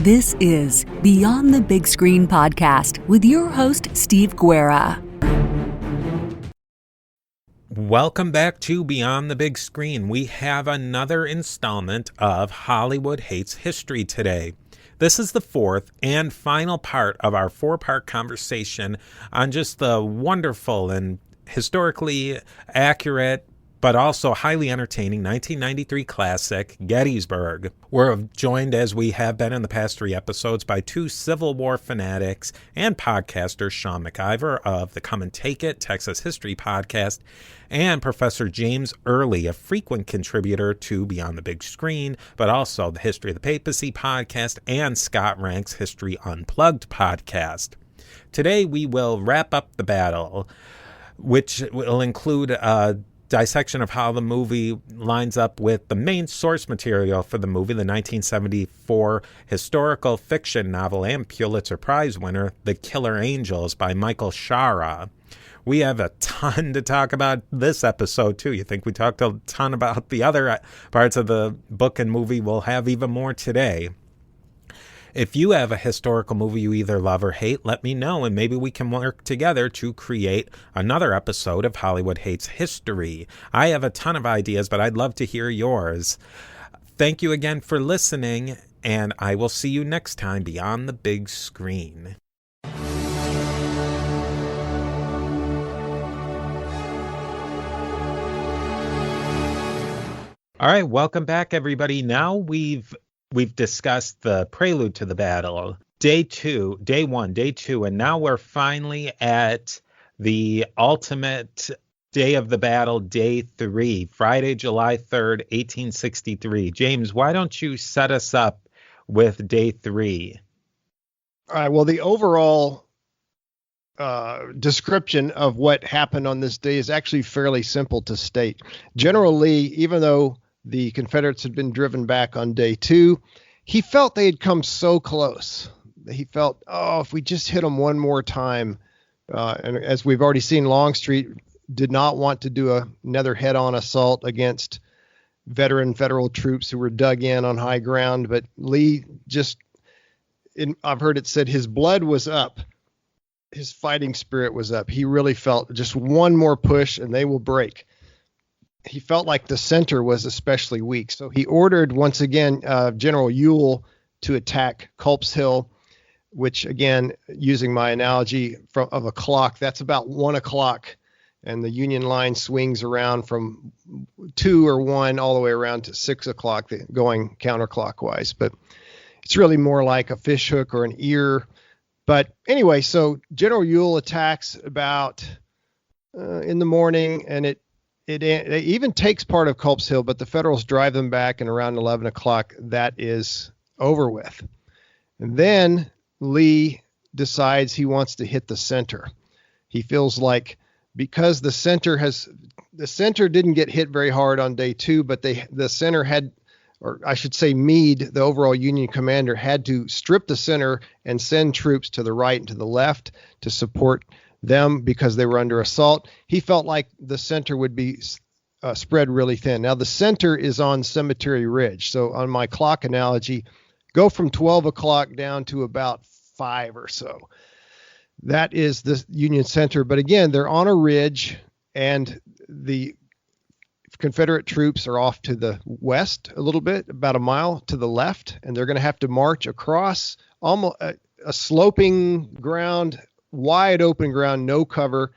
This is Beyond the Big Screen podcast with your host, Steve Guerra. Welcome back to Beyond the Big Screen. We have another installment of Hollywood Hates History today. This is the fourth and final part of our four-part conversation on just the wonderful and historically accurate but also highly entertaining 1993 classic, Gettysburg. We're joined, as we have been in the past three episodes, by two Civil War fanatics and podcasters, Sean McIver of the Come and Take It Texas History Podcast, and Professor James Early, a frequent contributor to Beyond the Big Screen, but also the History of the Papacy podcast and Scott Rank's History Unplugged podcast. Today we will wrap up the battle, which will include dissection of how the movie lines up with the main source material for the movie, the 1974 historical fiction novel and Pulitzer Prize winner, The Killer Angels by Michael Shaara. We have a ton to talk about this episode, too. You think we talked a ton about the other parts of the book and movie? We'll have even more today. If you have a historical movie you either love or hate, let me know, and maybe we can work together to create another episode of Hollywood Hates History. I have a ton of ideas, but I'd love to hear yours. Thank you again for listening, and I will see you next time beyond the big screen. All right, welcome back, everybody. Now we've discussed the prelude to the battle, day one, and now we're finally at the ultimate day of the battle, day 3, Friday, July 3rd, 1863. James, why don't you set us up with day 3? All right, well, the overall description of what happened on this day is actually fairly simple to state. General Lee, even though the Confederates had been driven back on day 2, he felt they had come so close. He felt, if we just hit them one more time. And as we've already seen, Longstreet did not want to do another head-on assault against veteran Federal troops who were dug in on high ground. But Lee I've heard it said his blood was up. His fighting spirit was up. He really felt just one more push and they will break. He felt like the center was especially weak. So he ordered, once again, General Ewell to attack Culp's Hill, which, again, using my analogy of a clock, that's about 1 o'clock. And the Union line swings around from 2 or 1 all the way around to 6 o'clock, going counterclockwise. But it's really more like a fish hook or an ear. But anyway, so General Ewell attacks about in the morning, and it even takes part of Culp's Hill, but the Federals drive them back, and around 11 o'clock, that is over with. And then Lee decides he wants to hit the center. He feels like because the center didn't get hit very hard on day 2, but the center had, or I should say Meade, the overall Union commander, had to strip the center and send troops to the right and to the left to support them because they were under assault. He felt like the center would be spread really thin. Now, the center is on Cemetery Ridge. So on my clock analogy, go from 12 o'clock down to about 5 or so. That is the Union center. But again, they're on a ridge, and the Confederate troops are off to the west a little bit, about a mile to the left, and they're going to have to march across almost a sloping ground, wide open ground, no cover,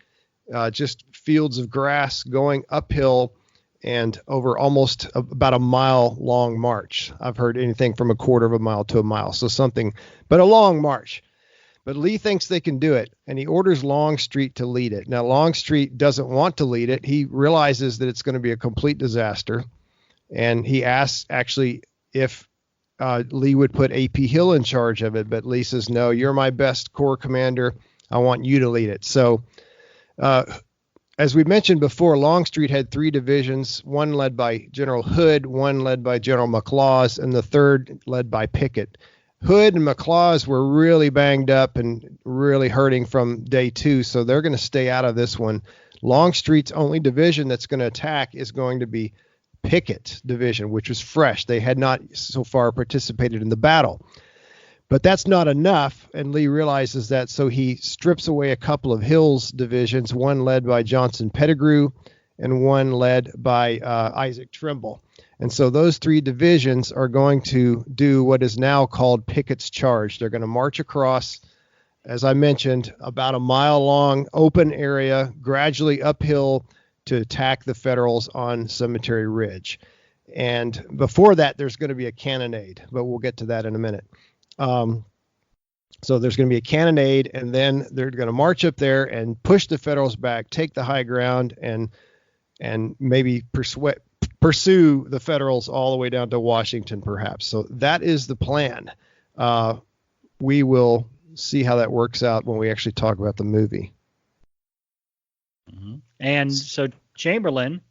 just fields of grass going uphill and over almost about a mile long march. I've heard anything from a quarter of a mile to a mile. So but a long march. But Lee thinks they can do it, and he orders Longstreet to lead it. Now, Longstreet doesn't want to lead it. He realizes that it's going to be a complete disaster, and he asks actually if Lee would put A.P. Hill in charge of it, but Lee says, no, you're my best corps commander. I want you to lead it. So as we mentioned before, Longstreet had 3 divisions, one led by General Hood, one led by General MacLeod, and the third led by Pickett. Hood and MacLeod were really banged up and really hurting from day 2, so they're going to stay out of this one. Longstreet's only division that's going to attack is going to be Pickett division, which was fresh. They had not so far participated in the battle. But that's not enough, and Lee realizes that, so he strips away a couple of Hill's divisions, one led by Johnson Pettigrew and one led by Isaac Trimble. And so those 3 divisions are going to do what is now called Pickett's Charge. They're going to march across, as I mentioned, about a mile-long open area, gradually uphill to attack the Federals on Cemetery Ridge. And before that, there's going to be a cannonade, but we'll get to that in a minute. So there's going to be a cannonade, and then they're going to march up there and push the Federals back, take the high ground, and maybe pursue the Federals all the way down to Washington, perhaps. So that is the plan. We will see how that works out when we actually talk about the movie. Mm-hmm. And so Chamberlain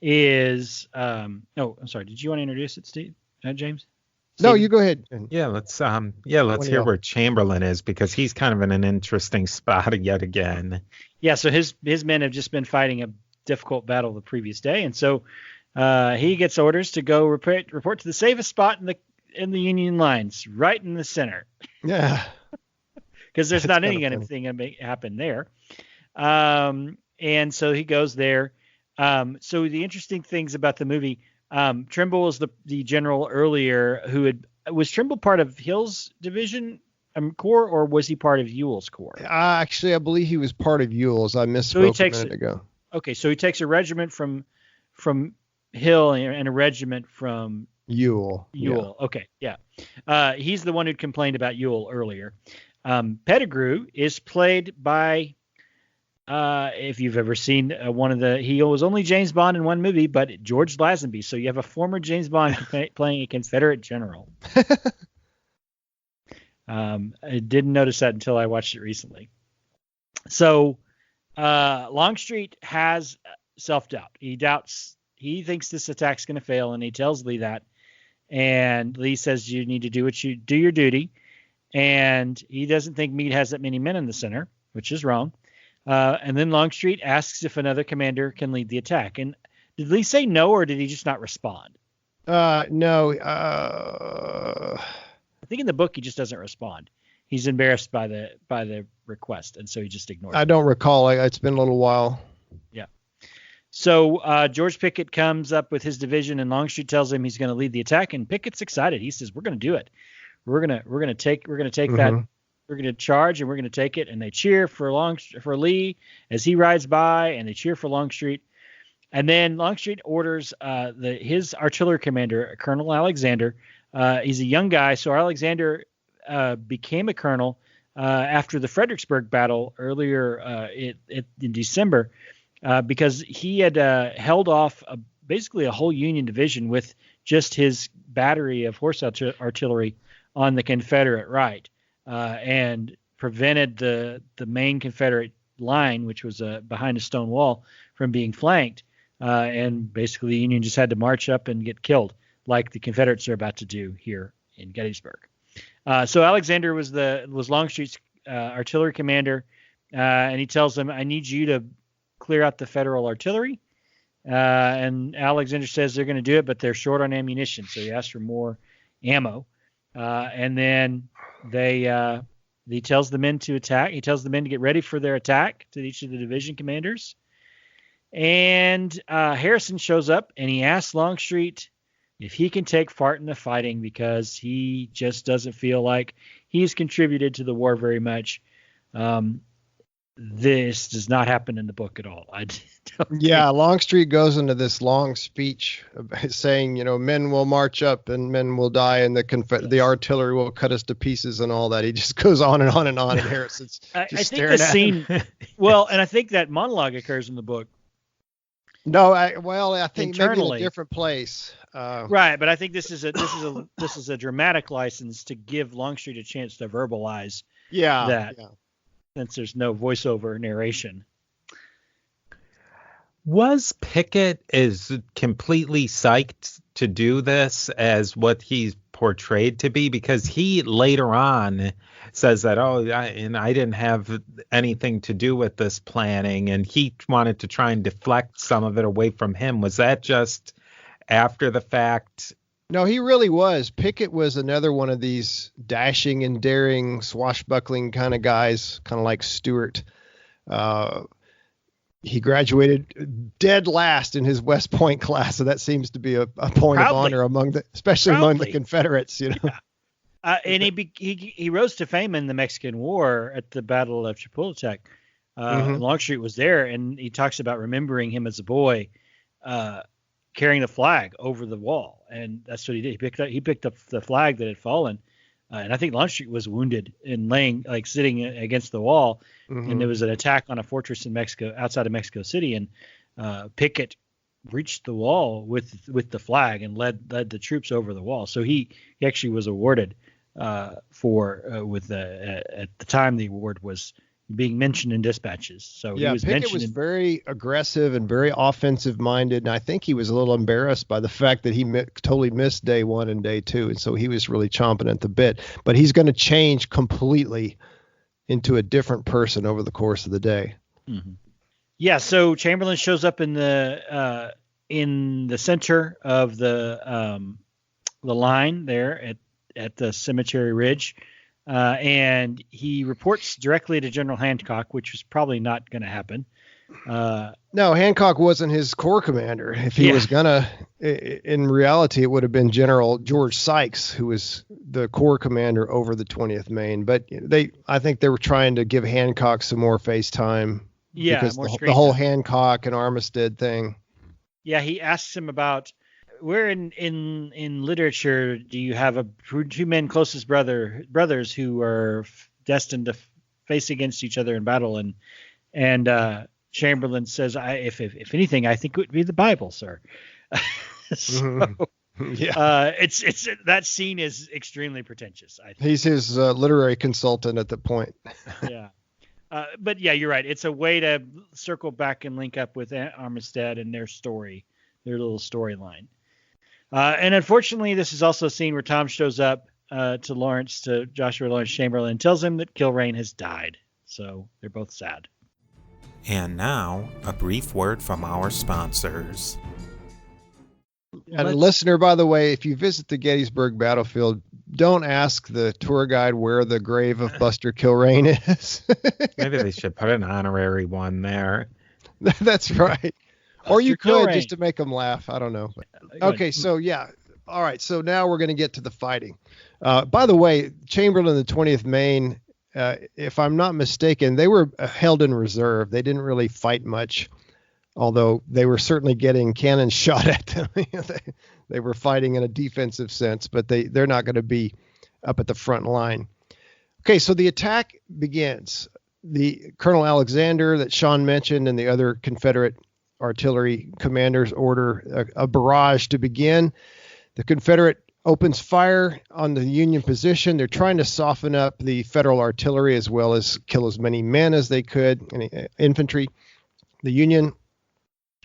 is I'm sorry. Did you want to introduce it, Steve? James? No, you go ahead. Yeah, let's hear where Chamberlain is, because he's kind of in an interesting spot yet again. Yeah, so his men have just been fighting a difficult battle the previous day, and so he gets orders to go report to the safest spot in the Union lines, right in the center. Yeah, because there's not anything going to happen there. And so he goes there. So the interesting things about the movie. Trimble was the general earlier was Trimble part of Hill's division corps, or was he part of Ewell's corps? Actually, I believe he was part of Ewell's. I misspoke a minute ago. Okay, so he takes a regiment from Hill and a regiment from Ewell. Yeah. Okay, yeah. He's the one who complained about Ewell earlier. Pettigrew is played by. If you've ever seen he was only James Bond in one movie, but George Lazenby. So you have a former James Bond playing a Confederate general. I didn't notice that until I watched it recently. So Longstreet has self-doubt. He thinks this attack's going to fail, and he tells Lee that. And Lee says you need to do your duty. And he doesn't think Meade has that many men in the center, which is wrong. And then Longstreet asks if another commander can lead the attack. And did Lee say no, or did he just not respond? No. I think in the book he just doesn't respond. He's embarrassed by the request, and so he just ignores it. I don't recall. It's been a little while. Yeah. So George Pickett comes up with his division, and Longstreet tells him he's going to lead the attack, and Pickett's excited. He says, "We're going to do it. We're going to take Mm-hmm. that." We're going to charge, and we're going to take it. And they cheer for Lee as he rides by, and they cheer for Longstreet. And then Longstreet orders his artillery commander, Colonel Alexander. He's a young guy, so Alexander became a colonel after the Fredericksburg battle earlier in December, because he had held off basically a whole Union division with just his battery of horse artillery on the Confederate right. And prevented the main Confederate line, which was behind a stone wall, from being flanked. And basically the Union just had to march up and get killed, like the Confederates are about to do here in Gettysburg. So Alexander was Longstreet's artillery commander, and he tells them, "I need you to clear out the Federal artillery." And Alexander says they're going to do it, but they're short on ammunition, so he asks for more ammo. And then he tells the men to attack. He tells the men to get ready for their attack to each of the division commanders. And Harrison shows up, and he asks Longstreet if he can take part in the fighting, because he just doesn't feel like he's contributed to the war very much. This does not happen in the book at all. Longstreet goes into this long speech saying, men will march up and men will die, and the artillery will cut us to pieces and all that. He just goes on and on and on, and Harrison's just I think staring the at scene. him. Well, and I think that monologue occurs in the book. No, I think internally. maybe in a different place. Right, but I think this is a dramatic license to give Longstreet a chance to verbalize that. Yeah. Since there's no voiceover narration. Was Pickett is completely psyched to do this as what he's portrayed to be? Because he later on says that, I didn't have anything to do with this planning, and he wanted to try and deflect some of it away from him. Was that just after the fact No, he really was. Pickett was another one of these dashing and daring, swashbuckling kind of guys, kind of like Stuart. He graduated dead last in his West Point class, so that seems to be a point of honor especially among the Confederates. Yeah. And he rose to fame in the Mexican War at the Battle of Chapultepec. Longstreet was there, and he talks about remembering him as a boy carrying the flag over the wall, and that's what he did. He picked up the flag that had fallen, and I think Longstreet was wounded and sitting against the wall, and there was an attack on a fortress in Mexico, outside of Mexico City, and Pickett reached the wall with the flag and led the troops over the wall. So he actually was awarded at the time the award was being mentioned in dispatches. So yeah, Pickett was very aggressive and very offensive minded, and I think he was a little embarrassed by the fact that he totally missed day 1 and day 2, and so he was really chomping at the bit. But he's going to change completely into a different person over the course of the day. Mm-hmm. Yeah, so Chamberlain shows up in the center of the line there at the Cemetery Ridge. And he reports directly to General Hancock, which was probably not going to happen. No, Hancock wasn't his corps commander. If he was gonna, in reality, it would have been General George Sykes, who was the corps commander over the 20th Maine. But I think they were trying to give Hancock some more face time. Yeah, because the whole Hancock and Armistead thing. Yeah, he asks him about where in literature do you have two men closest brothers who are destined to face against each other in battle, and Chamberlain says, if anything, I think it would be the Bible, sir. It's that scene is extremely pretentious. I think. He's his literary consultant at the point. Yeah. But yeah, you're right. It's a way to circle back and link up with Armistead and their story, their little storyline. And unfortunately, this is also a scene where Tom shows up to Joshua Lawrence Chamberlain and tells him that Kilrain has died. So they're both sad. And now, a brief word from our sponsors. And listener, by the way, if you visit the Gettysburg battlefield, don't ask the tour guide where the grave of Buster Kilrain is. Maybe they should put an honorary one there. That's right. Or you could Kilrain. just to make them laugh. I don't know. Okay, so yeah. All right, so now we're going to get to the fighting. By the way, Chamberlain, the 20th Maine, if I'm not mistaken, they were held in reserve. They didn't really fight much, although they were certainly getting cannons shot at them. They were fighting in a defensive sense, but they're not going to be up at the front line. Okay, so the attack begins. The Colonel Alexander that Sean mentioned and the other Confederate artillery commanders order a barrage to begin. The Confederate opens fire on the Union position. They're trying to soften up the Federal artillery as well as kill as many men as they could, and infantry. The Union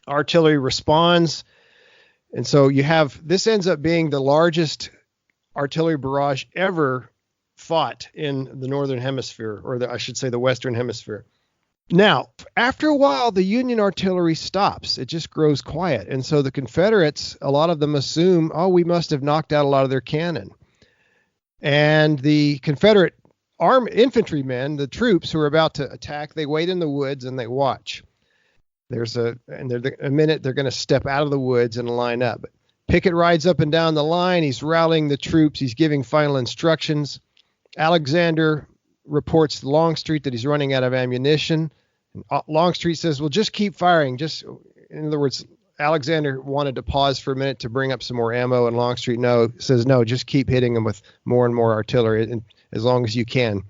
artillery responds. And so this ends up being the largest artillery barrage ever fought in the Northern Hemisphere, or I should say the Western Hemisphere. Now, after a while, the Union artillery stops. It just grows quiet. And so the Confederates, a lot of them assume, we must have knocked out a lot of their cannon. And the Confederate infantrymen, the troops who are about to attack, they wait in the woods and they watch. A minute they're going to step out of the woods and line up. Pickett rides up and down the line. He's rallying the troops. He's giving final instructions. Alexander reports to Longstreet that he's running out of ammunition. And Longstreet says, well, just keep firing. In other words, Alexander wanted to pause for a minute to bring up some more ammo, and Longstreet says, no, just keep hitting them with more and more artillery as long as you can.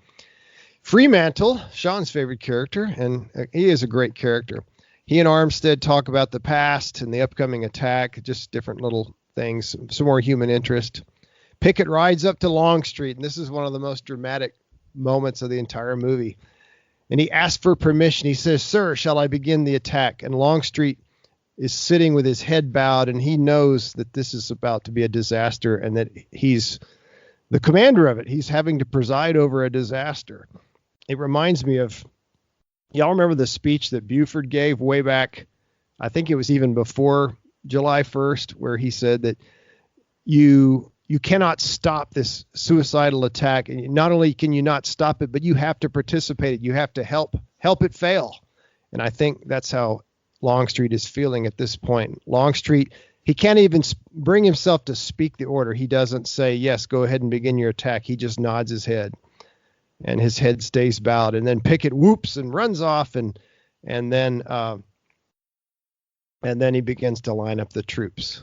Fremantle, Sean's favorite character, and he is a great character. He and Armistead talk about the past and the upcoming attack, just different little things, some more human interest. Pickett rides up to Longstreet, and this is one of the most dramatic moments of the entire movie. And he asks for permission. He says, sir, shall I begin the attack? And Longstreet is sitting with his head bowed, and he knows that this is about to be a disaster and that he's the commander of it. He's having to preside over a disaster. It reminds me of, y'all remember the speech that Buford gave way back, I think it was even before July 1st, where he said that you cannot stop this suicidal attack. And not only can you not stop it, but you have to participate it. You have to help it fail. And I think that's how Longstreet is feeling at this point. Longstreet, he can't even bring himself to speak the order. He doesn't say, yes, go ahead and begin your attack. He just nods his head, and his head stays bowed. And then Pickett whoops and runs off, and then he begins to line up the troops.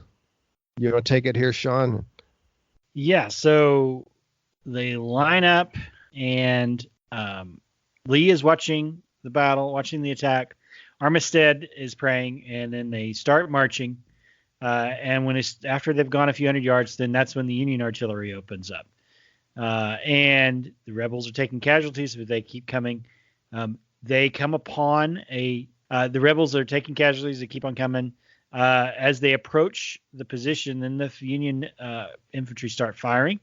You want to take it here, Sean? Yeah, so they line up, and Lee is watching the battle, watching the attack. Armistead is praying, and then they start marching. And after they've gone a few hundred yards, then that's when the Union artillery opens up. And the rebels are taking casualties, but they keep coming. They come upon the rebels are taking casualties. They keep on coming. As they approach the position, then the Union infantry start firing,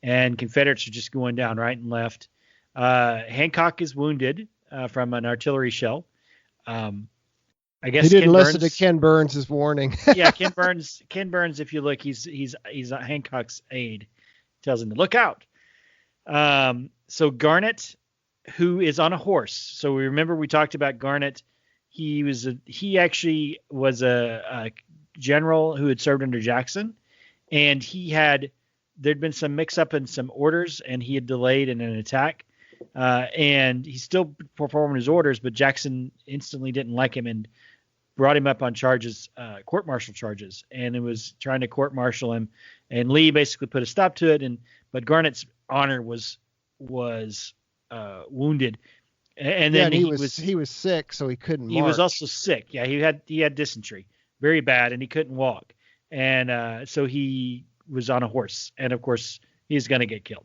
and Confederates are just going down right and left. Hancock is wounded from an artillery shell. I guess he didn't listen to Ken Burns' warning. Yeah, Ken Burns. If you look, he's Hancock's aide. Tells him to look out. So Garnett, who is on a horse. So we talked about Garnett. He actually was a general who had served under Jackson, and there'd been some mix up in some orders, and he had delayed in an attack. And he still performed his orders, but Jackson instantly didn't like him and brought him up on charges, court-martial charges, and it was trying to court-martial him. And Lee basically put a stop to it, but Garnett's honor was wounded. And then he was sick, so he couldn't. He was also sick. Yeah, he had dysentery, very bad, and he couldn't walk. And so he was on a horse, and of course he's going to get killed.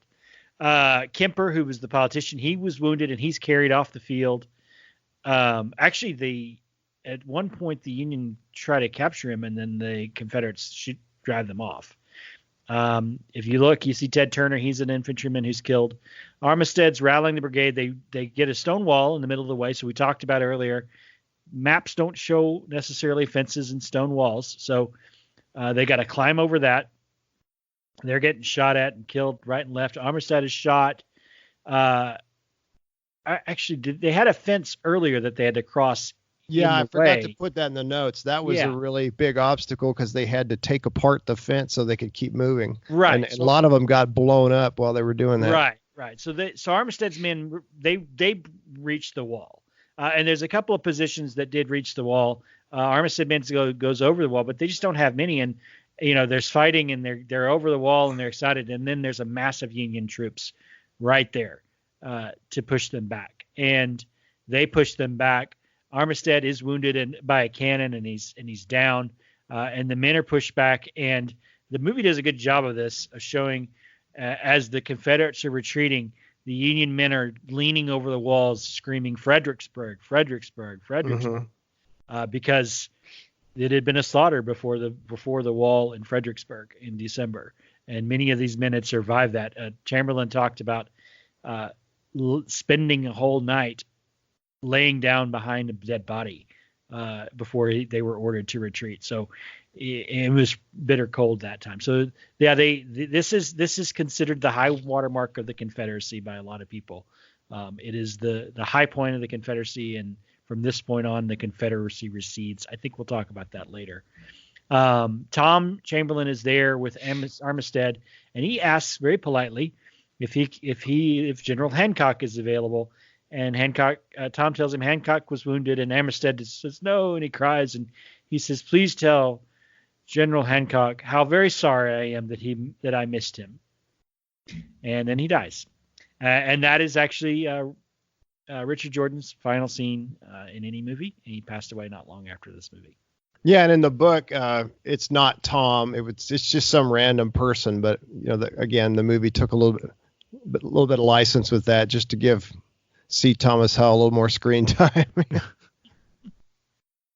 Kemper, who was the politician, he was wounded, and he's carried off the field. Actually, at one point the Union tried to capture him, and then the Confederates drive them off. If you look, you see Ted Turner. He's an infantryman who's killed. Armistead's rallying the brigade. They get a stone wall in the middle of the way. So we talked about earlier, maps don't show necessarily fences and stone walls. So they got to climb over that. They're getting shot at and killed right and left. Armistead is shot. Actually, they had a fence earlier that they had to cross. Yeah, I forgot to put that in the notes. That was a really big obstacle because they had to take apart the fence so they could keep moving. Right. And a lot of them got blown up while they were doing that. Right. So Armistead's men, they reached the wall. And there's a couple of positions that did reach the wall. Armistead men goes over the wall, but they just don't have many. And, there's fighting, and they're over the wall, and they're excited. And then there's a massive Union troops right there to push them back. And they push them back. Armistead is wounded by a cannon, and he's down, and the men are pushed back. And the movie does a good job of this, of showing as the Confederates are retreating, the Union men are leaning over the walls, screaming "Fredericksburg, Fredericksburg, Fredericksburg," because it had been a slaughter before the wall in Fredericksburg in December, and many of these men had survived that. Chamberlain talked about spending a whole night laying down behind a dead body before they were ordered to retreat. So it was bitter cold that time. So yeah, this is considered the high watermark of the Confederacy by a lot of people. It is the high point of the Confederacy, and from this point on, the Confederacy recedes. I think we'll talk about that later. Tom Chamberlain is there with Armistead, and he asks very politely if General Hancock is available. And Tom tells him Hancock was wounded, and Armistead says no, and he cries, and he says, "Please tell General Hancock how very sorry I am that I missed him." And then he dies, and that is actually Richard Jordan's final scene in any movie. And he passed away not long after this movie. Yeah, and in the book, it's not Tom; it's just some random person. But again, the movie took a little bit of license with that, just to give C. Thomas Howell a little more screen time.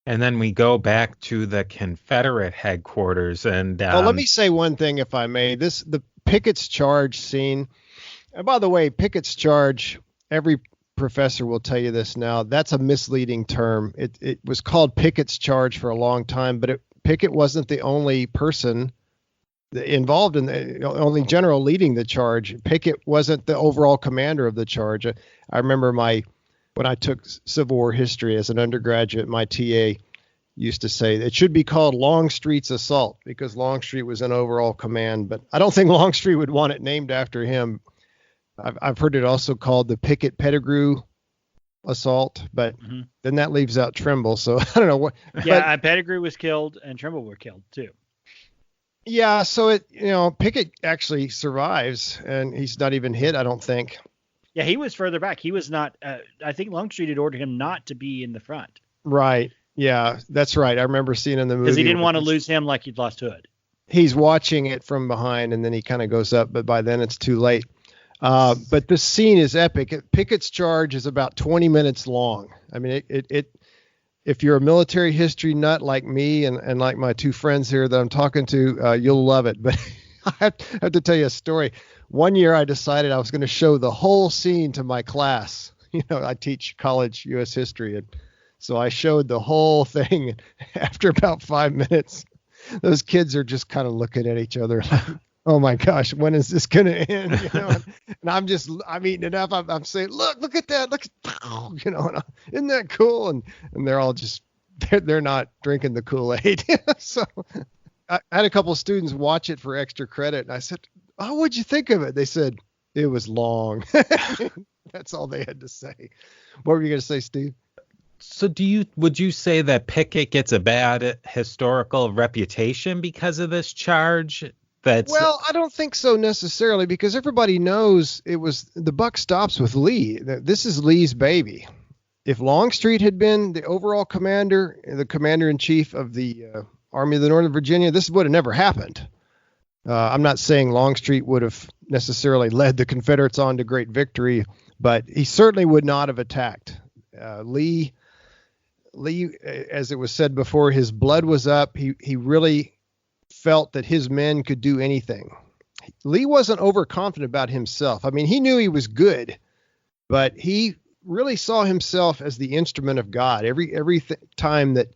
And then we go back to the Confederate headquarters. And let me say one thing, if I may. The Pickett's charge scene. And by the way, Pickett's charge, every professor will tell you this now. That's a misleading term. It was called Pickett's charge for a long time, but Pickett wasn't the only person involved in the only general leading the charge. Pickett wasn't the overall commander of the charge. I remember when I took Civil War history as an undergraduate, my TA used to say it should be called Longstreet's Assault because Longstreet was in overall command, but I don't think Longstreet would want it named after him. I've heard it also called the Pickett-Pettigrew Assault, but then that leaves out Trimble. So I don't know what. Yeah, Pettigrew was killed and Trimble were killed too. Yeah, so Pickett actually survives, and he's not even hit, I don't think. Yeah, he was further back. He was not. I think Longstreet had ordered him not to be in the front. Right. Yeah, that's right. I remember seeing in the movie because he didn't want to lose him like he'd lost Hood. He's watching it from behind, and then he kind of goes up, but by then it's too late. But this scene is epic. Pickett's charge is about 20 minutes long. I mean, it if you're a military history nut like me and like my two friends here that I'm talking to, you'll love it. But I have to tell you a story. One year I decided I was going to show the whole scene to my class. I teach college U.S. history. And so I showed the whole thing. After about 5 minutes, those kids are just kind of looking at each other like, oh my gosh, when is this going to end? And I'm eating it up. I'm saying, look at that. Isn't that cool? And they're all just, they're not drinking the Kool-Aid. So I had a couple of students watch it for extra credit. And I said, oh, what'd you think of it? They said, it was long. That's all they had to say. What were you going to say, Steve? So would you say that Pickett gets a bad historical reputation because of this charge? Well, I don't think so necessarily, because everybody knows the buck stops with Lee. This is Lee's baby. If Longstreet had been the overall commander, the commander in chief of the Army of the Northern Virginia, this would have never happened. I'm not saying Longstreet would have necessarily led the Confederates on to great victory, but he certainly would not have attacked. Lee, as it was said before, his blood was up. He really felt that his men could do anything. Lee wasn't overconfident about himself. I mean, he knew he was good, but he really saw himself as the instrument of God. Every time that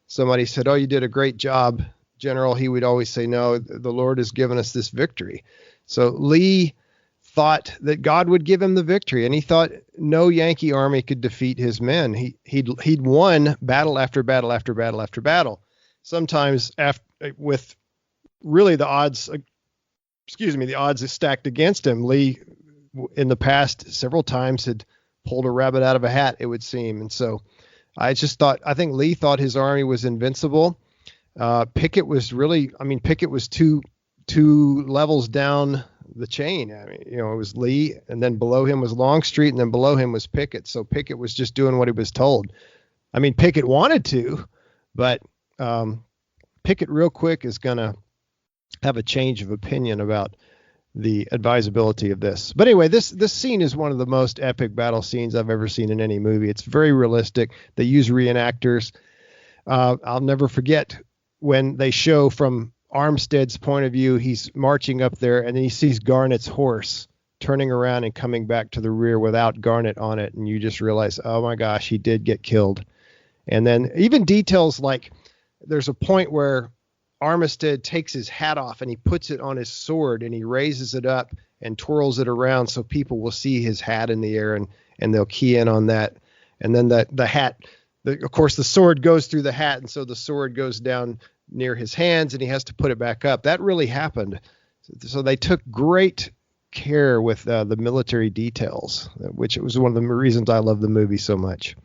somebody said, oh, you did a great job, General, he would always say, no, the Lord has given us this victory. So Lee thought that God would give him the victory, and he thought no Yankee army could defeat his men. He'd won battle after battle after battle after battle. Sometimes with really the odds are stacked against him. Lee, in the past, several times had pulled a rabbit out of a hat, it would seem. And so I think Lee thought his army was invincible. Pickett was two levels down the chain. I mean, it was Lee, and then below him was Longstreet, and then below him was Pickett. So Pickett was just doing what he was told. I mean, Pickett wanted to, but Pickett real quick is going to have a change of opinion about the advisability of this. But anyway, this scene is one of the most epic battle scenes I've ever seen in any movie. It's very realistic. They use reenactors. I'll never forget when they show from Armstead's point of view, he's marching up there, and then he sees Garnett's horse turning around and coming back to the rear without Garnett on it. And you just realize, oh my gosh, he did get killed. And then even details like there's a point where Armistead takes his hat off and he puts it on his sword and he raises it up and twirls it around so people will see his hat in the air and they'll key in on that. And then the hat, of course, the sword goes through the hat, and so the sword goes down near his hands and he has to put it back up. That really happened. So they took great care with the military details, which was one of the reasons I love the movie so much.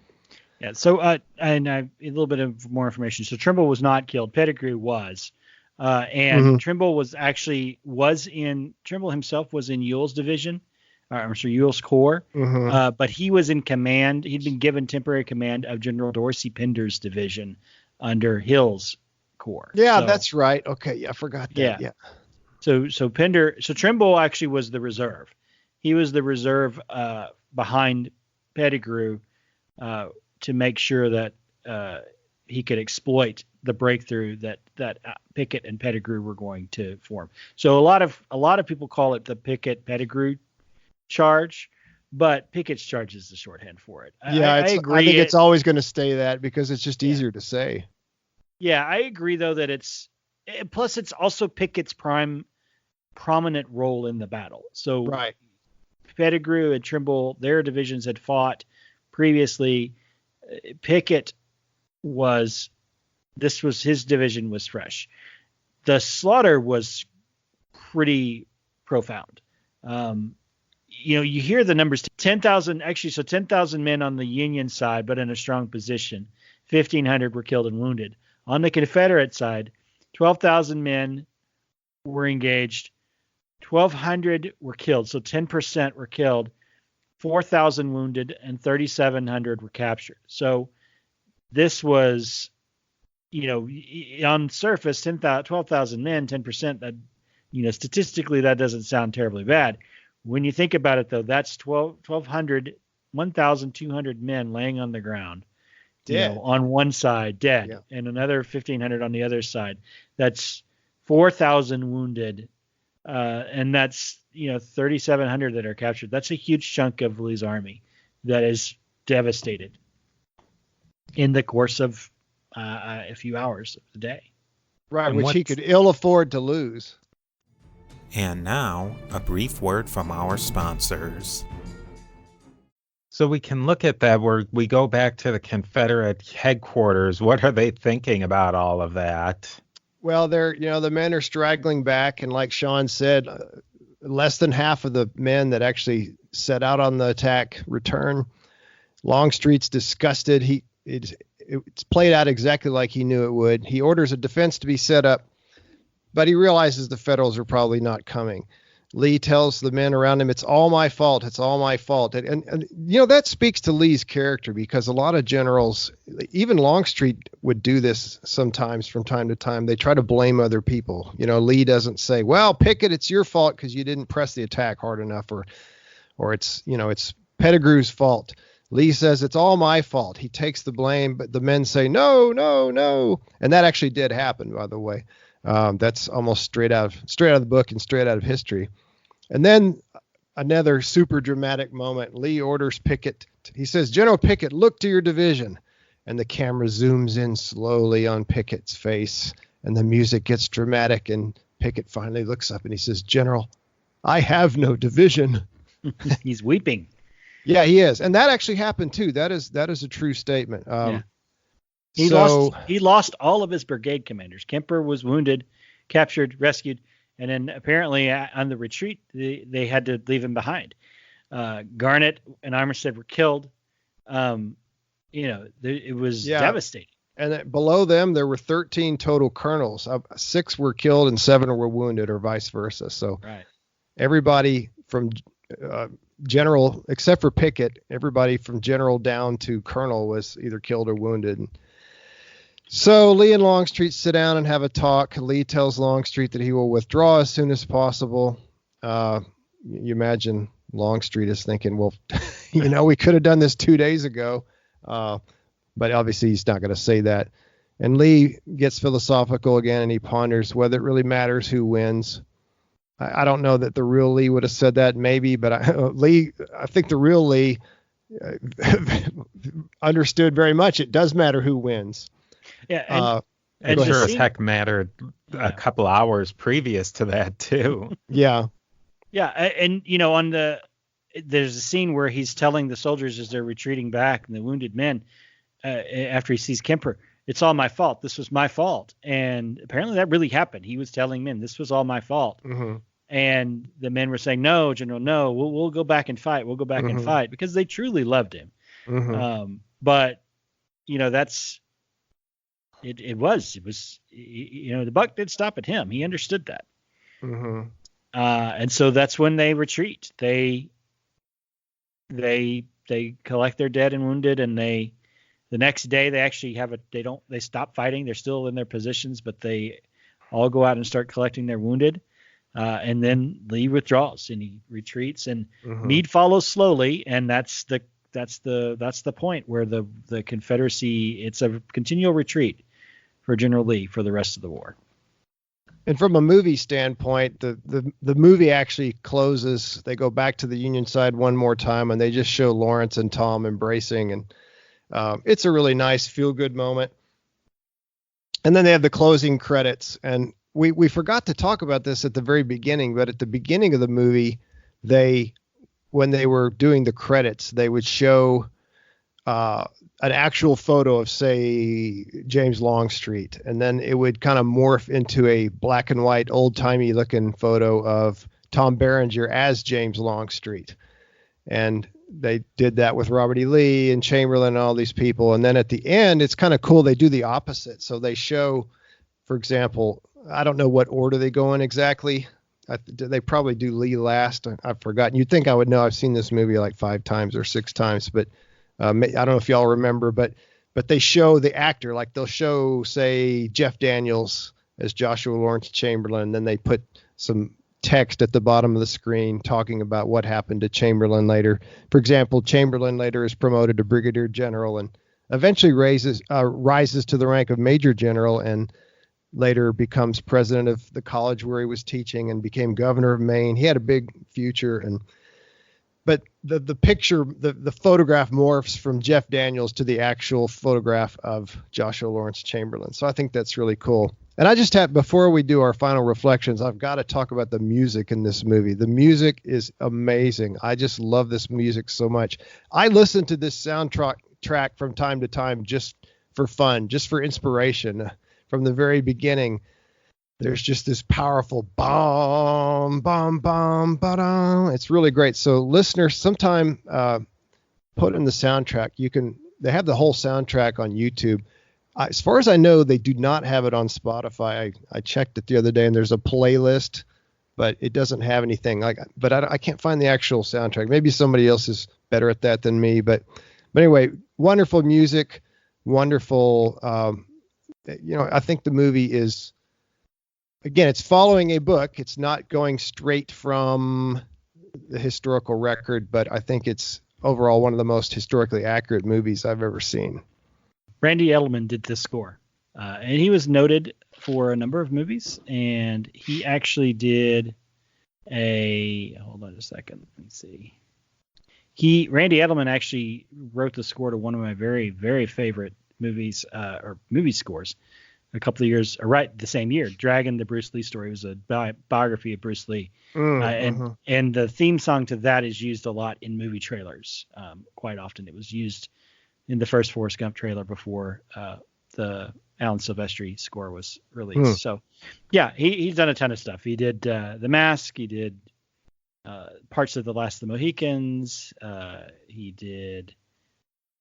Yeah. So, and a little bit of more information. So Trimble was not killed. Pettigrew was, and Trimble Trimble himself was in Ewell's division. Ewell's Corps, but he was in command. He'd been given temporary command of General Dorsey Pender's division under Hill's Corps. Yeah, that's right. Okay, yeah, I forgot that. Yeah. So Trimble actually was the reserve. He was the reserve behind Pettigrew to make sure that he could exploit the breakthrough that Pickett and Pettigrew were going to form. So a lot of people call it the Pickett-Pettigrew charge, but Pickett's charge is the shorthand for it. Yeah, I agree. I think it's always going to stay that because it's just easier to say. Yeah, I agree though that Plus, it's also Pickett's prominent role in the battle. So Right. Pettigrew and Trimble, their divisions had fought previously. Pickett his division was fresh. The slaughter was pretty profound. You hear the numbers, 10,000, actually, so 10,000 men on the Union side, but in a strong position. 1,500 were killed and wounded. On the Confederate side, 12,000 men were engaged. 1,200 were killed, so 10% were killed. 4,000 wounded, and 3,700 were captured. So this was, on surface, 12,000 men, 10%. That, statistically, that doesn't sound terribly bad. When you think about it, though, that's 1,200 men laying on the ground, dead. On one side, dead, Yeah. and another 1,500 on the other side. That's 4,000 wounded, and that's 3,700 that are captured. That's a huge chunk of Lee's army that is devastated in the course of a few hours of the day. Right, And which he could ill afford to lose. And now, a brief word from our sponsors. So we can look at that where we go back to the Confederate headquarters. What are they thinking about all of that? Well, the men are straggling back, and like Sean said, less than half of the men that actually set out on the attack return. Longstreet's disgusted. It's played out exactly like he knew it would. He orders a defense to be set up, but he realizes the Federals are probably not coming. Lee tells the men around him, "It's all my fault. It's all my fault." And that speaks to Lee's character, because a lot of generals, even Longstreet, would do this sometimes from time to time. They try to blame other people. Lee doesn't say, "Well, Pickett, it's your fault because you didn't press the attack hard enough," or it's Pettigrew's fault. Lee says, "It's all my fault." He takes the blame, but the men say, "No, no, no." And that actually did happen, by the way. That's almost straight out of the book and straight out of history. And then another super dramatic moment. Lee orders Pickett. He says, "General Pickett, look to your division." And the camera zooms in slowly on Pickett's face, and the music gets dramatic. And Pickett finally looks up and he says, "General, I have no division." He's weeping. Yeah, he is. And that actually happened too. That is a true statement. Yeah. He lost all of his brigade commanders. Kemper was wounded, captured, rescued, and then apparently on the retreat they had to leave him behind. Garnett and Armistead were killed. It was devastating. And below them there were 13 total colonels. 6 were killed and 7 were wounded, or vice versa. So everybody from general, except for Pickett, everybody from general down to colonel was either killed or wounded. So Lee and Longstreet sit down and have a talk. Lee tells Longstreet that he will withdraw as soon as possible. You imagine Longstreet is thinking, well, we could have done this 2 days ago. But obviously he's not going to say that. And Lee gets philosophical again, and he ponders whether it really matters who wins. I don't know that the real Lee would have said that, maybe, but I think the real Lee understood very much it does matter who wins. Yeah, and sure as heck mattered a couple hours previous to that too. Yeah. Yeah, and there's a scene where he's telling the soldiers as they're retreating back, and the wounded men, after he sees Kemper, "It's all my fault. This was my fault." And apparently that really happened. He was telling men, "This was all my fault." Mm-hmm. And the men were saying, "No, General, no, we'll go back and fight. We'll go back and fight," because they truly loved him. Mm-hmm. But that's. It was the buck did stop at him. He understood that. Mm-hmm. And so that's when they retreat. They collect their dead and wounded, and the next day they actually they stop fighting. They're still in their positions, but they all go out and start collecting their wounded. And then Lee withdraws and he retreats, and Meade follows slowly. And that's the point where the Confederacy, it's a continual retreat for General Lee for the rest of the war. And from a movie standpoint, the movie actually closes. They go back to the Union side one more time, and they just show Lawrence and Tom embracing, and it's a really nice feel-good moment. And then they have the closing credits, and we forgot to talk about this at the very beginning, but at the beginning of the movie, when they were doing the credits, they would show an actual photo of, say, James Longstreet, and then it would kind of morph into a black and white, old-timey looking photo of Tom Berenger as James Longstreet. And they did that with Robert E. Lee and Chamberlain and all these people. And then at the end, it's kind of cool. They do the opposite. So they show, for example, I don't know what order they go in exactly. They probably do Lee last. I've forgotten. You'd think I would know. I've seen this movie like 5 times or 6 times, but I don't know if y'all remember, but they show the actor, like they'll show, say, Jeff Daniels as Joshua Lawrence Chamberlain, and then they put some text at the bottom of the screen talking about what happened to Chamberlain later. For example, Chamberlain later is promoted to brigadier general and eventually rises to the rank of major general, and later becomes president of the college where he was teaching and became governor of Maine. He had a big future, but the picture, the photograph morphs from Jeff Daniels to the actual photograph of Joshua Lawrence Chamberlain. So I think that's really cool. And I just have, before we do our final reflections, I've got to talk about the music in this movie. The music is amazing. I just love this music so much. I listen to this soundtrack from time to time just for fun, just for inspiration. From the very beginning, there's just this powerful bom, bom, bom, ba-dum. It's really great. So listeners, sometime put in the soundtrack. They have the whole soundtrack on YouTube. As far as I know, they do not have it on Spotify. I checked it the other day, and there's a playlist, but it doesn't have anything. But I can't find the actual soundtrack. Maybe somebody else is better at that than me. But anyway, wonderful music, wonderful. I think the movie is, again, it's following a book. It's not going straight from the historical record, but I think it's overall one of the most historically accurate movies I've ever seen. Randy Edelman did this score, and he was noted for a number of movies, and he actually did hold on a second, let me see. Randy Edelman actually wrote the score to one of my very, very favorite movies, or movie scores, a couple of years, or right the same year. Dragon, the Bruce Lee story, was a biography of Bruce Lee, and the theme song to that is used a lot in movie trailers. Quite often, it was used in the first Forrest Gump trailer before the Alan Silvestri score was released. So, yeah, he's done a ton of stuff. He did The Mask. He did parts of The Last of the Mohicans. He did,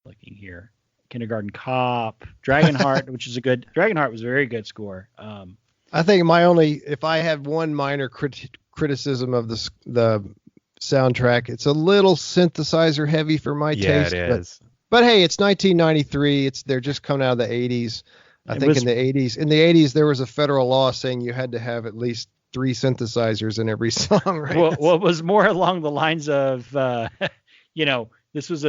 looking here, Kindergarten Cop, Dragonheart, which is Dragonheart was a very good score. I think if I have one minor criticism of the soundtrack, it's a little synthesizer heavy for my taste. Yeah, it is. But hey, it's 1993. They're just coming out of the 80s. In the 80s, there was a federal law saying you had to have at least 3 synthesizers in every song. Right? Well, it was more along the lines of, this was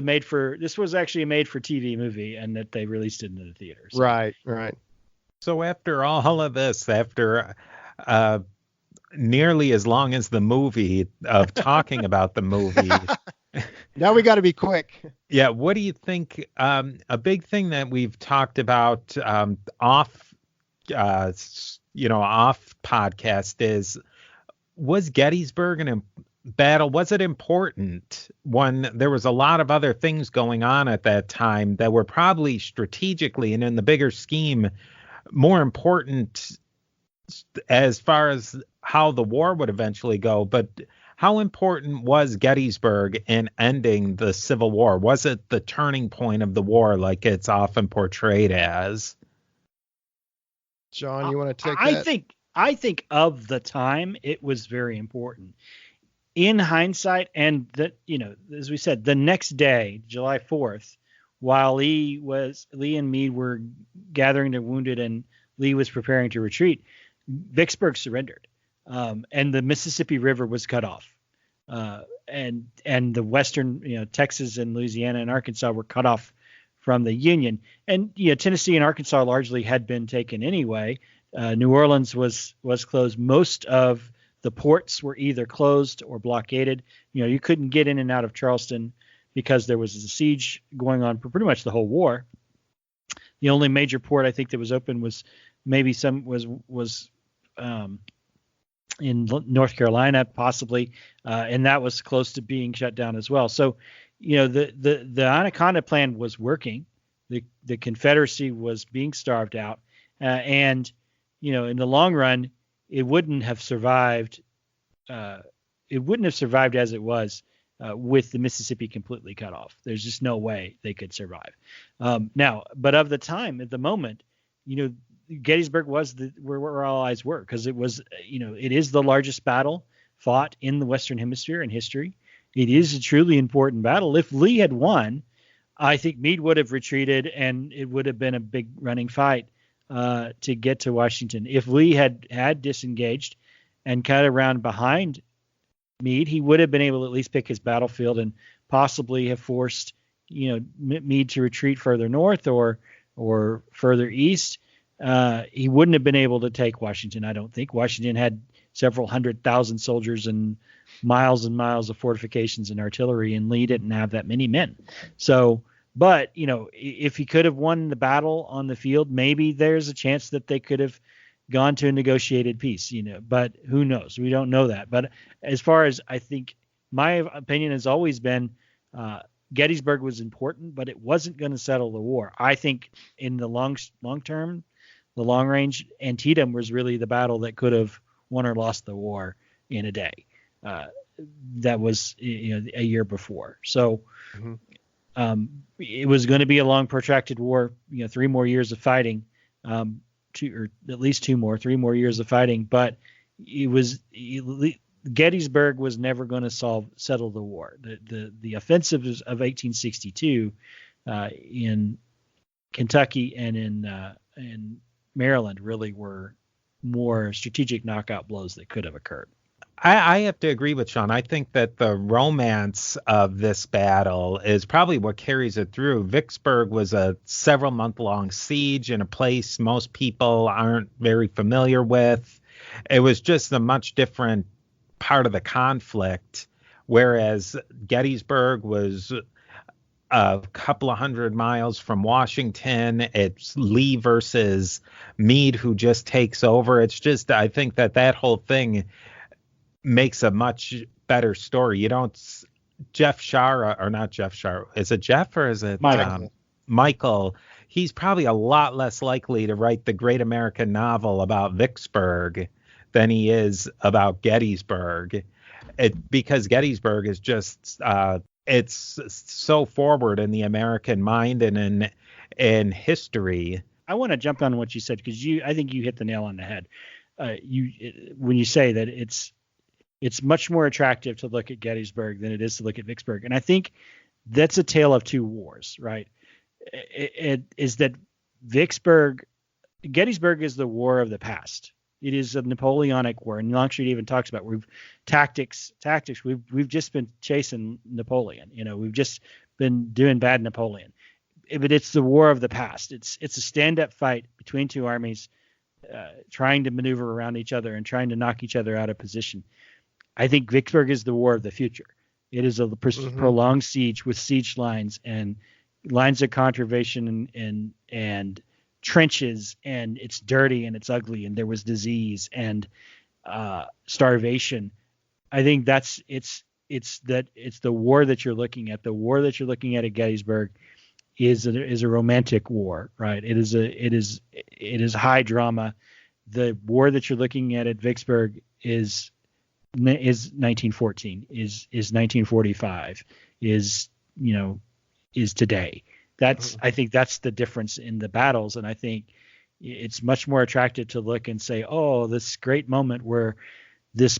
actually a made for TV movie, and that they released it into the theaters. So. Right. So after all of this, after nearly as long as the movie of talking about the movie. Now we got to be quick. Yeah. What do you think? A big thing that we've talked about off podcast was Gettysburg a battle? Was it important when there was a lot of other things going on at that time that were probably strategically and in the bigger scheme more important as far as how the war would eventually go? But how important was Gettysburg in ending the Civil War? Was it the turning point of the war like it's often portrayed as? John, you want to take that? I think of the time, it was very important. In hindsight, and that, as we said, the next day, July 4th, while Lee and Meade were gathering their wounded and Lee was preparing to retreat, Vicksburg surrendered. And the Mississippi River was cut off. And the western, Texas and Louisiana and Arkansas were cut off from the Union. And, Tennessee and Arkansas largely had been taken anyway. New Orleans was closed. Most of the ports were either closed or blockaded. You couldn't get in and out of Charleston because there was a siege going on for pretty much the whole war. The only major port I think that was open was maybe in North Carolina, possibly, and that was close to being shut down as well. So, the Anaconda Plan was working. The Confederacy was being starved out, and in the long run, it wouldn't have survived. It wouldn't have survived as it was with the Mississippi completely cut off. There's just no way they could survive. Now, but of the time, at the moment, Gettysburg was where our allies were, because it was, it is the largest battle fought in the Western Hemisphere in history. It is a truly important battle. If Lee had won, I think Meade would have retreated, and it would have been a big running fight to get to Washington. If Lee had disengaged and cut around behind Meade, he would have been able to at least pick his battlefield and possibly have forced, Meade to retreat further north or further east. He wouldn't have been able to take Washington, I don't think. Washington had several 100,000 soldiers and miles of fortifications and artillery, and Lee didn't have that many men. So, but, if he could have won the battle on the field, maybe there's a chance that they could have gone to a negotiated peace, but who knows? We don't know that. But as far as, I think, my opinion has always been, Gettysburg was important, but it wasn't going to settle the war. I think in the long term, the long range, Antietam was really the battle that could have won or lost the war in a day. That was, a year before. So it was going to be a long, protracted war. 3 more years of fighting, 3 more years of fighting. But Gettysburg was never going to settle the war. The offensives of 1862 in Kentucky and in Maryland really were more strategic knockout blows that could have occurred. I have to agree with Sean. I think that the romance of this battle is probably what carries it through. Vicksburg was a several-month-long siege in a place most people aren't very familiar with. It was just a much different part of the conflict, whereas Gettysburg was a couple of 100 miles from Washington. It's Lee versus Meade, who just takes over. It's just, I think that whole thing makes a much better story. Jeff Shaara, or not Jeff Shaara, is it Jeff or is it Michael? He's probably a lot less likely to write the great American novel about Vicksburg than he is about Gettysburg, because Gettysburg is just it's so forward in the American mind and in history. I want to jump on what you said, because I think you hit the nail on the head. When you say that it's much more attractive to look at Gettysburg than it is to look at Vicksburg, and I think that's a tale of two wars, right? It is that Gettysburg is the war of the past. It is a Napoleonic war, and Longstreet even talks about tactics. We've just been chasing Napoleon. We've just been doing bad Napoleon. But it's the war of the past. It's a stand-up fight between two armies, trying to maneuver around each other and trying to knock each other out of position. I think Vicksburg is the war of the future. It is a prolonged siege with siege lines and lines of conservation and trenches, and it's dirty and it's ugly, and there was disease and starvation. I think it's the war that you're looking at. The war that you're looking at Gettysburg is a romantic war, right? It is high drama. The war that you're looking at Vicksburg is 1914, is 1945, is today. I think that's the difference in the battles, and I think it's much more attractive to look and say, oh, this great moment where this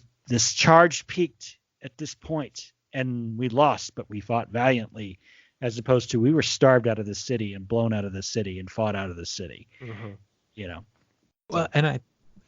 charge peaked at this point and we lost, but we fought valiantly, as opposed to we were starved out of the city and blown out of the city and fought out of the city. Well, and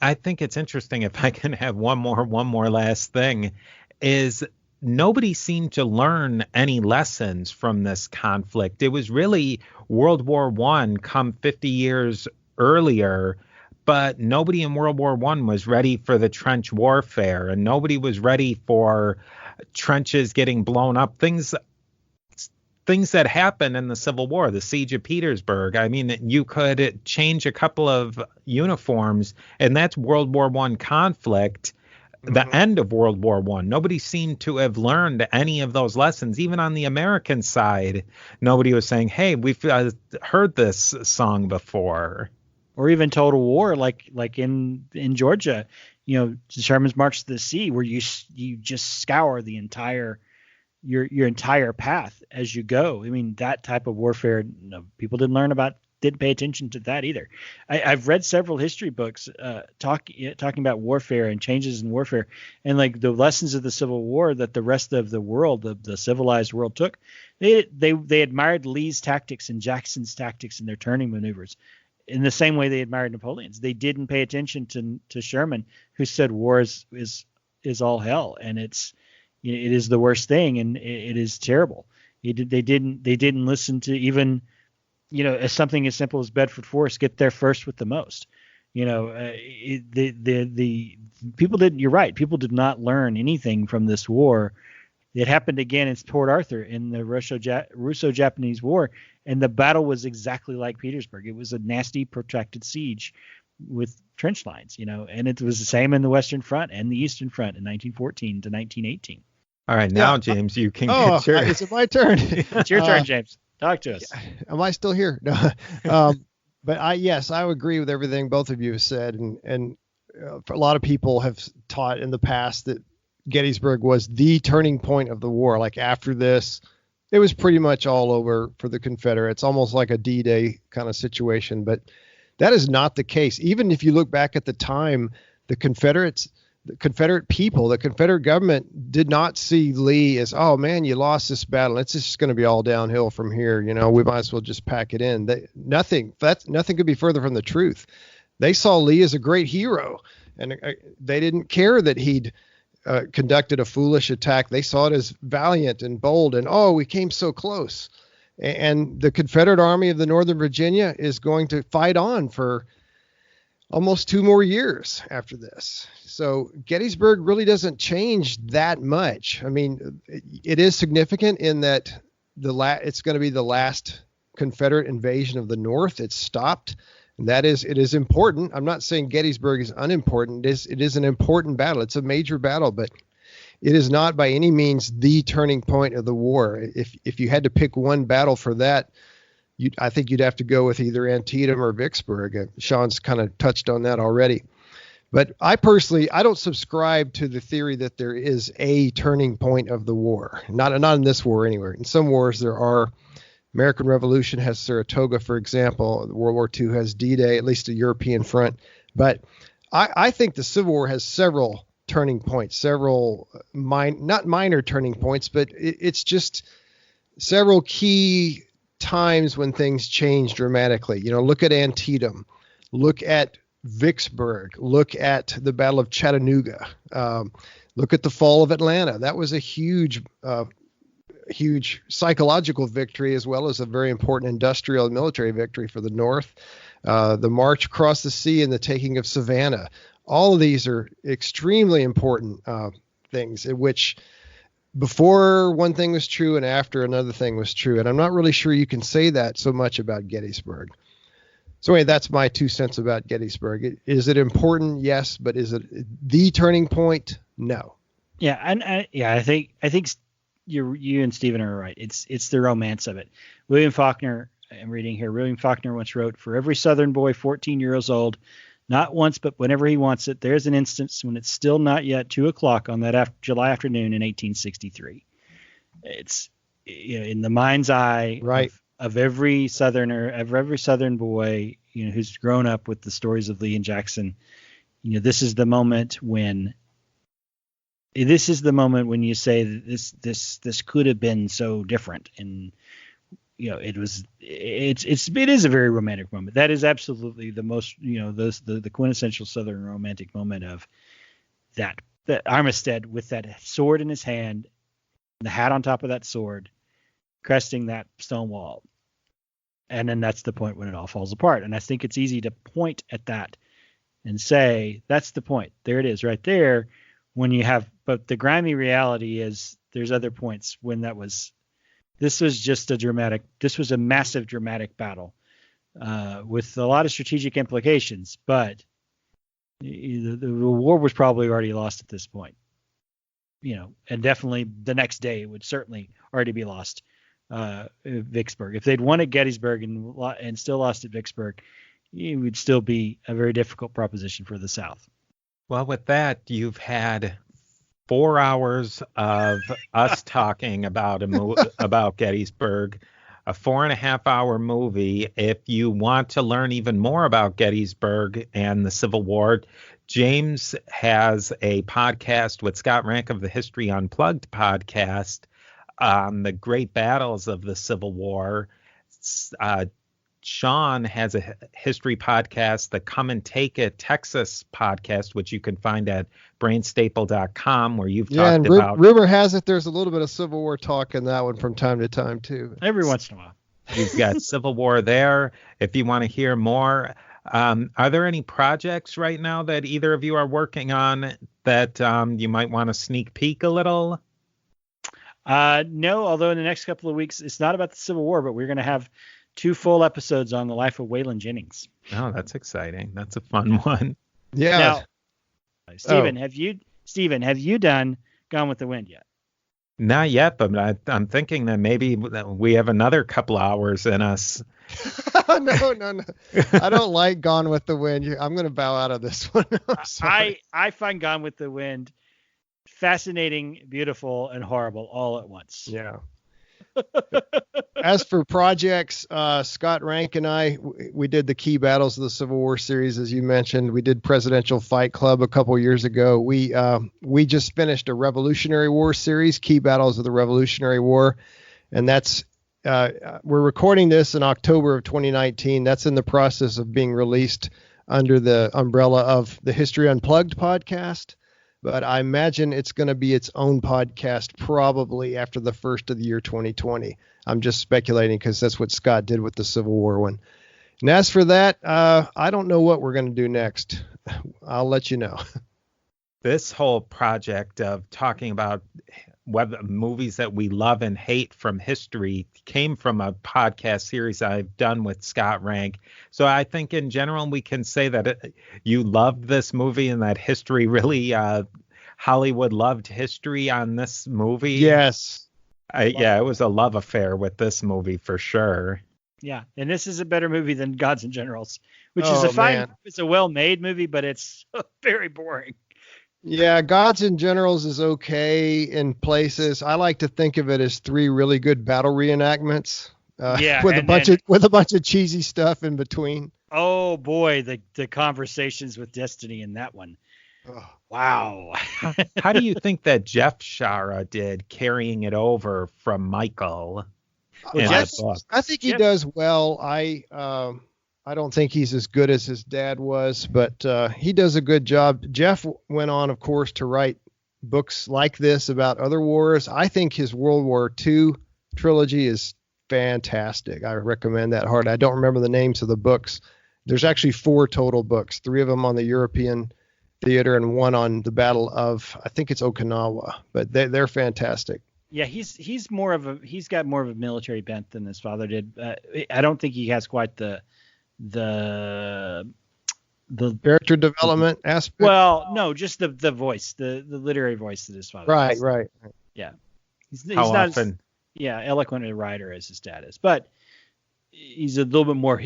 I think it's interesting, if I can have one more last thing, is nobody seemed to learn any lessons from this conflict. It was really World War I come 50 years earlier, but nobody in World War I was ready for the trench warfare, and nobody was ready for trenches getting blown up. Things things that happened in the Civil War, the Siege of Petersburg. I mean, you could change a couple of uniforms, and that's World War I conflict, the end of World War I. Nobody seemed to have learned any of those lessons. Even on the American side, nobody was saying, hey, we've heard this song before. Or even total war, like in Georgia, Sherman's March to the Sea, where you just scour the entire your entire path as you go. I mean, that type of warfare, people didn't pay attention to that either. I've read several history books talking about warfare and changes in warfare, and like the lessons of the Civil War that the rest of the world, the civilized world, took. They admired Lee's tactics and Jackson's tactics and their turning maneuvers in the same way they admired Napoleon's. They didn't pay attention to Sherman, who said war is all hell, and it is the worst thing, and it is terrible. They didn't listen to even, as something as simple as Bedford Forest, get there first with the most. The people didn't. You're right. People did not learn anything from this war. It happened again in Port Arthur in the Russo-Japanese War, and the battle was exactly like Petersburg. It was a nasty, protracted siege with trench lines, and it was the same in the Western Front and the Eastern Front in 1914 to 1918. All right, now, James, you can get your... Is it my turn? It's your turn, James. Talk to us. Am I still here? No. But I agree with everything both of you have said. And a lot of people have taught in the past that Gettysburg was the turning point of the war. Like after this, it was pretty much all over for the Confederates, almost like a D-Day kind of situation. But that is not the case. Even if you look back at the time, the Confederate people, the Confederate government did not see Lee as, oh man, you lost this battle. It's just going to be all downhill from here. We might as well just pack it in. Nothing could be further from the truth. They saw Lee as a great hero, and they didn't care that he'd conducted a foolish attack. They saw it as valiant and bold, and we came so close. And the Confederate Army of the Northern Virginia is going to fight on for almost 2 more years after this. So Gettysburg really doesn't change that much. I mean, it is significant in that it's going to be the last Confederate invasion of the North. It's stopped. And it is important. I'm not saying Gettysburg is unimportant. It is an important battle. It's a major battle, but it is not by any means the turning point of the war. If you had to pick one battle for that, I think you'd have to go with either Antietam or Vicksburg. Sean's kind of touched on that already. But I don't subscribe to the theory that there is a turning point of the war. Not in this war anywhere. In some wars there are. American Revolution has Saratoga, for example. World War II has D-Day, at least the European front. But I think the Civil War has several turning points, several not minor turning points, but it's just several key times when things change dramatically. Look at Antietam, look at Vicksburg, look at the Battle of Chattanooga, look at the fall of Atlanta. That was a huge psychological victory, as well as a very important industrial and military victory for the North. The march across the sea and the taking of Savannah. All of these are extremely important things in which before one thing was true and after another thing was true. And I'm not really sure you can say that so much about Gettysburg. So anyway, that's my 2 cents about Gettysburg. Is it important? Yes. But is it the turning point? No. Yeah. And I think you and Stephen are right. It's the romance of it. William Faulkner, I'm reading here, William Faulkner once wrote, "For every Southern boy 14 years old, not once but whenever he wants it, there's an instance when it's still not yet 2:00 on that July afternoon in 1863. It's in the mind's eye, right, of every Southerner, of every Southern boy, who's grown up with the stories of Lee and Jackson. This is the moment when you say that this could have been so different, and it is a very romantic moment. That is absolutely the most, the quintessential Southern romantic moment of that Armistead with that sword in his hand, the hat on top of that sword, cresting that stone wall. And then that's the point when it all falls apart. And I think it's easy to point at that and say, that's the point. There it is right there. But the grimy reality is there's other points when that was This was a massive dramatic battle with a lot of strategic implications, but the war was probably already lost at this point. And definitely the next day it would certainly already be lost. Vicksburg. If they'd won at Gettysburg and still lost at Vicksburg, it would still be a very difficult proposition for the South. Well, with that, you've had 4 hours of us talking about about Gettysburg, a 4.5-hour movie. If you want to learn even more about Gettysburg and the Civil War, James has a podcast with Scott Rank of the History Unplugged podcast on the great battles of the Civil War. Sean has a history podcast, the Come and Take It Texas podcast, which you can find at brainstaple.com, where you've talked about. Rumor has it there's a little bit of Civil War talk in that one from time to time, too. Every once in a while. You've got Civil War there. If you want to hear more, are there any projects right now that either of you are working on that you might want to sneak peek a little? No, although in the next couple of weeks, it's not about the Civil War, but we're going to have 2 full episodes on the life of Waylon Jennings. Oh, that's exciting. That's a fun one. Yeah. Now, Stephen, have you done Gone with the Wind yet? Not yet, but I'm thinking that maybe we have another couple hours in us. No. I don't like Gone with the Wind. I'm going to bow out of this one. I'm sorry. I find Gone with the Wind fascinating, beautiful, and horrible all at once. Yeah. As for projects, Scott Rank and I, we did the Key Battles of the Civil War series, as you mentioned. We did Presidential Fight Club a couple years ago. We just finished a Revolutionary War series, Key Battles of the Revolutionary War, and that's we're recording this in October of 2019. That's in the process of being released under the umbrella of the History Unplugged podcast. But I imagine it's going to be its own podcast probably after the first of the year 2020. I'm just speculating because that's what Scott did with the Civil War one. And as for that, I don't know what we're going to do next. I'll let you know. This whole project of talking about whether movies that we love and hate from history came from a podcast series I've done with Scott Rank. So I think in general, we can say that you loved this movie and that history really, Hollywood loved history on this movie. Yes. It was a love affair with this movie for sure. Yeah. And this is a better movie than Gods and Generals, which is it's a well-made movie, but it's very boring. Yeah, Gods and Generals is okay in places. I like to think of it as 3 really good battle reenactments. With a bunch of cheesy stuff in between. Oh boy, the conversations with Destiny in that one. Oh, wow. How do you think that Jeff Shaara did carrying it over from Michael? I think he does well. I don't think he's as good as his dad was, but he does a good job. Jeff went on, of course, to write books like this about other wars. I think his World War II trilogy is fantastic. I recommend that hard. I don't remember the names of the books. There's actually 4 total books, 3 of them on the European theater and 1 on the Battle of, I think it's Okinawa, but they're fantastic. Yeah, he's got more of a military bent than his father did. I don't think he has quite the character development aspect. Well, no, just the voice, the literary voice that his father has. Right. Yeah. He's How not often? Eloquent a writer as his dad is, but he is a little bit more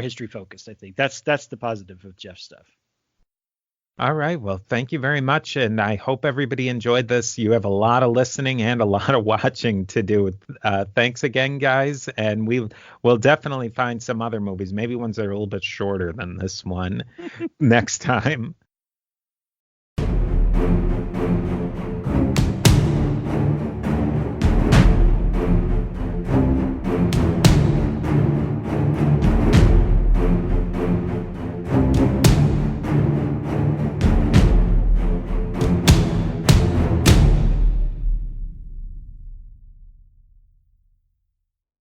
history focused. I think that's the positive of Jeff's stuff. All right. Well, thank you very much. And I hope everybody enjoyed this. You have a lot of listening and a lot of watching to do. Thanks again, guys. And we'll definitely find some other movies, maybe ones that are a little bit shorter than this one next time.